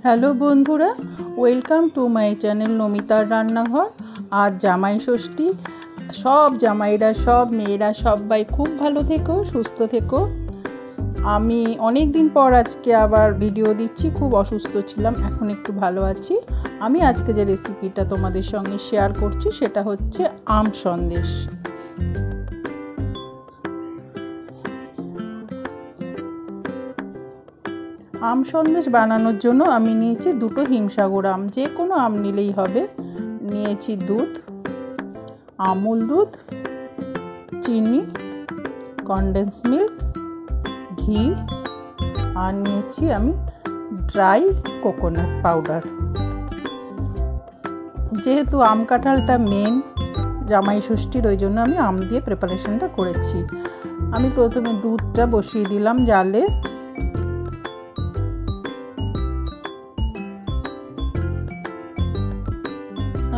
Hello বন্ধুরা, welcome to my channel নমিতার রান্নাঘর। আজ জামাই ষষ্ঠী। সব জামাইরা, সব মেয়েরা, সবাই খুব ভালো থেকো, সুস্থ থেকো। আমি অনেক দিন পর আজকে আবার ভিডিও দিচ্ছি। খুব অসুস্থ ছিলাম, এখন একটু ভালো আছি। আমি আজকে যে রেসিপিটা তোমাদের সঙ্গে শেয়ার করছি সেটা হচ্ছে আম সন্দেশ। আম সন্দেশ বানানোর জন্য আমি নিয়েছি দুটো হিমসাগর আম, যে কোনো আম নিলেই হবে। নিয়েছি দুধ, আমুল দুধ, চিনি, কনডেন্স মিল্ক, ঘি, আর নিয়েছি আমি ড্রাই কোকোনাট পাউডার। যেহেতু আম কাঁঠালটা মেন জামাই ষষ্ঠীর, ওই জন্য আমি আম দিয়ে প্রিপারেশনটা করেছি। আমি প্রথমে দুধটা বসিয়ে দিলাম জালে।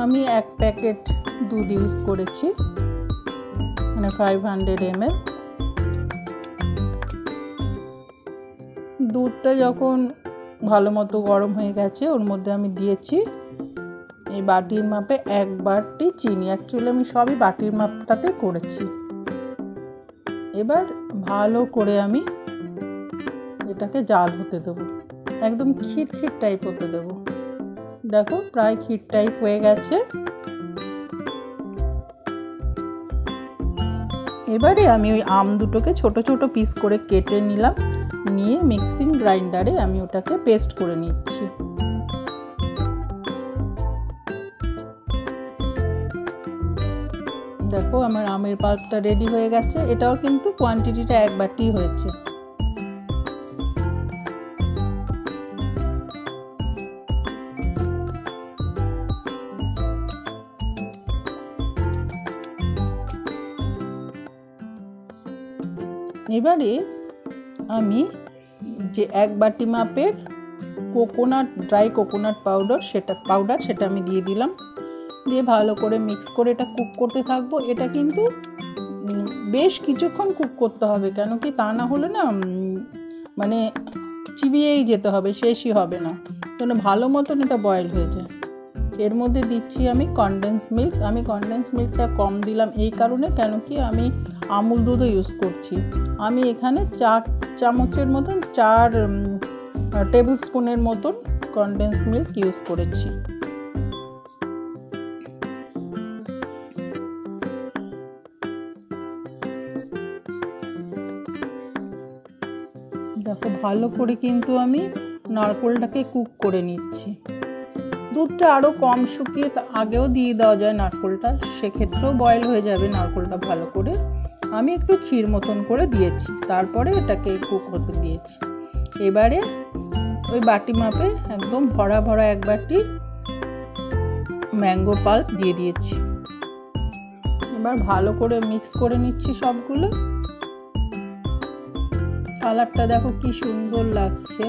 আমি 1 প্যাকেট দুধ ইউজ করেছি, মানে 500 ml। দুধটা যখন ভালো মতো গরম হয়ে গেছে, ওর মধ্যে আমি দিয়েছি এই বাটির মাপে 1 বাটি চিনি। অ্যাকচুয়ালি আমি সবই বাটির মাপটাতে করেছি। এবার ভালো করে আমি এটাকে জাল হতে দেবো, একদম ক্ষীর টাইপ হতে দেবো। দেখো প্রায় ক্ষীর টাইপ হয়ে গেছে। এবারে আমি ওই আম দুটোকে ছোট ছোট পিস করে কেটে নিলাম, নিয়ে মিক্সিং গ্রাইন্ডারে আমি ওটাকে পেস্ট করে নিচ্ছি। দেখো আমার আমের পাল্পটা রেডি হয়ে গেছে। এটাও কিন্তু কোয়ান্টিটিটা 1 বাটি হয়েছে। এবারে আমি যে 1 বাটি মাপের ড্রাই কোকোনাট পাউডার সেটা আমি দিয়ে দিলাম। দিয়ে ভালো করে মিক্স করে এটা কুক করতে থাকবো। এটা কিন্তু বেশ কিছুক্ষণ কুক করতে হবে, কেন কি তা না হলে না মানে চিবিয়েই যেতে হবে, শেষই হবে না, যেন ভালো মতন এটা বয়েল হয়ে যায়। এর মধ্যে দিচ্ছি আমি কনডেন্স মিল্ক। আমি কনডেন্স মিল্কটা কম দিলাম এই কারণে, কেন কি আমি আমুল দুধও ইউজ করছি। আমি এখানে 4 চামচের মতন, 4 টেবিল স্পুনের মতন কনডেন্স মিল্ক ইউজ করেছি। দেখো ভালো করে কিন্তু আমি নারকেলটাকে কুক করে নিচ্ছি। দুধটা আরও কম শুকিয়ে আগেও দিয়ে দেওয়া যায় নারকেলটা, সেক্ষেত্রেও বয়েল হয়ে যাবে নারকেলটা ভালো করে। আমি একটু ক্ষীর মতন করে দিয়েছি, তারপরে এটাকে কুক হতে দিয়েছি। এবারে ওই বাটি মাপে একদম ভরা 1 বাটি ম্যাঙ্গো পাল্প দিয়ে দিয়েছি। এবার ভালো করে মিক্স করে নিচ্ছি সবগুলো। কালারটা দেখো কি সুন্দর লাগছে।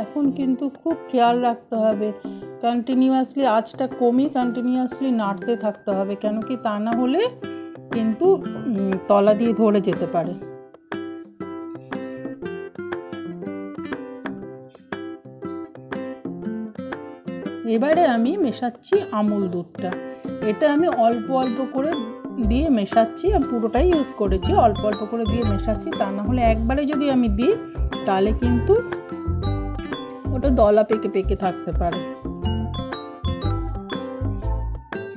এখন কিন্তু খুব খেয়াল রাখতে হবে, কন্টিনিউয়াসলি আঁচটা কমিয়ে কন্টিনিউয়াসলি নাড়তে থাকতে হবে, কেন কি তা না হলে কিন্তু তলা দিয়ে ধরে যেতে পারে। এবারে আমি মেশাচ্ছি আমুল দুধটা। এটা আমি অল্প অল্প করে দিয়ে মেশাচ্ছি, আমি পুরোটাই ইউজ করেছি, অল্প অল্প করে দিয়ে মেশাচ্ছি। তা না হলে একবারে যদি আমি দিই তাহলে কিন্তু ওটা দলা পেকে থাকতে পারে।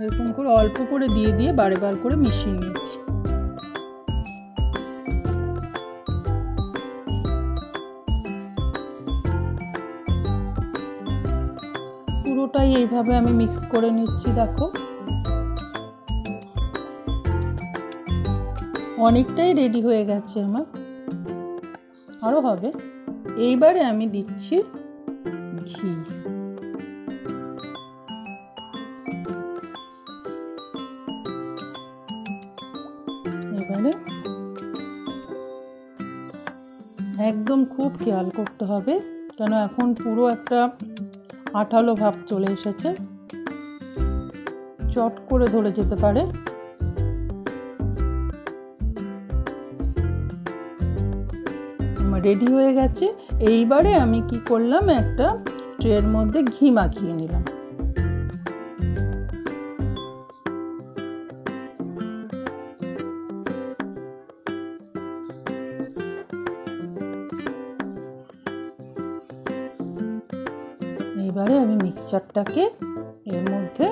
এরকম করে অল্প করে দিয়ে বারবার করে মিশিয়ে নিচ্ছি। পুরোটাই এইভাবে আমি মিক্স করে নিচ্ছি। দেখো অনেকটাই রেডি হয়ে গেছে আমার, আরও হবে। এইবারে আমি দিচ্ছি ঘি। এবারে একদম খুব খেয়াল করতে হবে, কেন এখন পুরো একটা আঠালো ভাব চলে এসেছে, চট করে ধরে যেতে পারে। রেডি হয়ে গেছে। এইবারে আমি কি করলাম, একটা ট্রের মধ্যে ঘি মাখিয়ে নিলাম। এবারে আমি মিক্সচারটাকে এর মধ্যে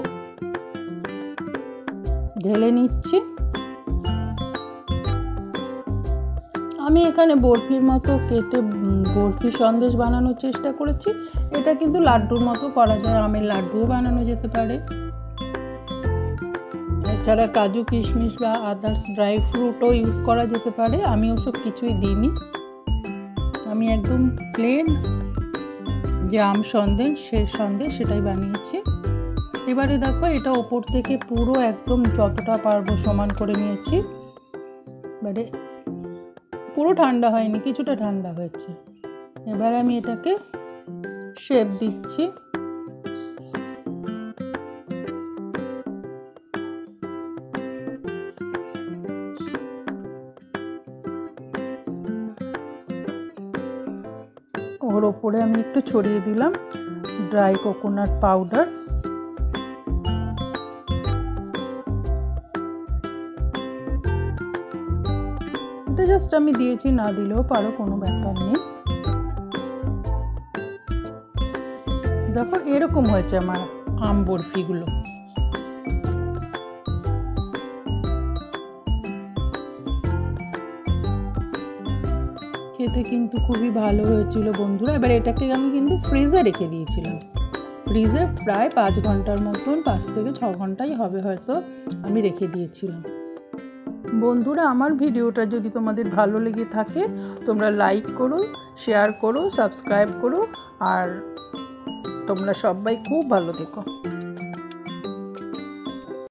ঢেলে নিচ্ছি। আমি এখানে বরফির মতো কেটে বরফি সন্দেশ বানানোর চেষ্টা করেছি। এটা কিন্তু লাড্ডুর মতো করা যায়, আমের লাড্ডুও বানানো যেতে পারে। এছাড়া কাজু কিশমিশ বা আদার্স ড্রাই ফ্রুটও ইউজ করা যেতে পারে। আমি ওসব কিছুই দিইনি, আমি একদম প্লেন যে আম সন্দেশ, সেই সন্দেশ সেটাই বানিয়েছি। এবারে দেখো, এটা ওপর থেকে পুরো একদম যতটা পারবো সমান করে নিয়েছি। এবারে পুরো ঠান্ডা হয়নি, কিছুটা ঠান্ডা হয়েছে। এবার আমি এটাকে শেপ দিচ্ছি। ওর ওপরে আমি একটু ছড়িয়ে দিলাম ড্রাই কোকোনাট পাউডার। এটা জাস্ট আমি দিয়েছি, না দিলেও পারো, কোনো ব্যাপার নেই। দেখো এরকম হয়েছে আমার আম বরফিগুলো। খেতে কিন্তু খুবই ভালো হয়েছিল বন্ধুরা। এবার এটাকে আমি কিন্তু ফ্রিজে রেখে দিয়েছিলাম। ফ্রিজে প্রায় 5 ঘন্টার মতন, 5 থেকে 6 ঘন্টাই হবে হয়তো, আমি রেখে দিয়েছিলাম। বন্ধুরা, আমার ভিডিওটা যদি তোমাদের ভালো লেগে থাকে, তোমরা লাইক করো, শেয়ার করো, সাবস্ক্রাইব করো, আর তোমরা সবাই খুব ভালো থেকো।